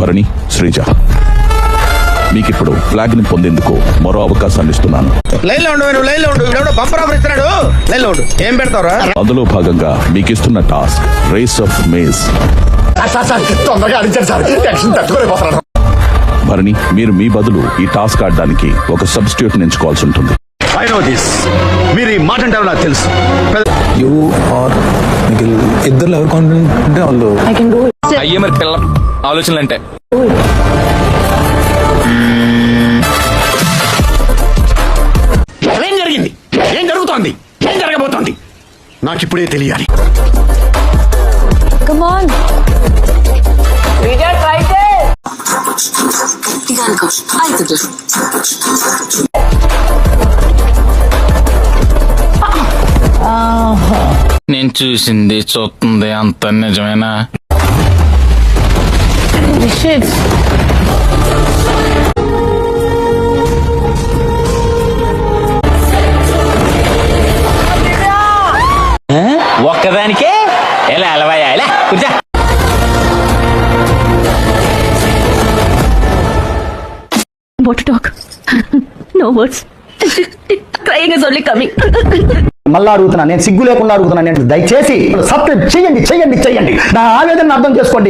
Bharani, Sreeja, మీకిప్పుడు flag ని పొందేందుకు మరో అవకాశాన్ని ఇస్తున్నాను. ఏం పెడతారా? అందులో భాగంగా మీకు ఇస్తున్న task race of maze. Bharani, మీరు మీ బదులు ఈ టాస్క్ ఆడడానికి ఒక సబ్స్టిట్యూట్ ఎంచుకోవాల్సి ఉంటుంది. మీరు ఈ మాట అంటారు నాకు తెలుసు. యూ ఆర్ నిఖిల్ ఇద్దరు ఎవరు కాన్ఫిడెంట్ అంటే వాళ్ళు అయ్యే మరి పిల్ల ఆలోచనలు అంటే ఏం జరిగింది, ఏం జరుగుతోంది, ఏం జరగబోతోంది నాకు ఇప్పుడే తెలియాలి. Come on. Rita, try it. నేను చూసింది చూస్తుంది అంత నిజమేనా? Shit. ఒక్కదానికే ఎలా అలవాయా ఎలా కూర్చో. What to talk? No words. Crying is only coming. మళ్ళా అడుగుతున్నా, నేను సిగ్గు లేకుండా అడుగుతున్నా, నేను దయచేసి సబ్స్క్రైబ్ చేయండి, నా ఆవేదన అర్థం చేసుకోండి.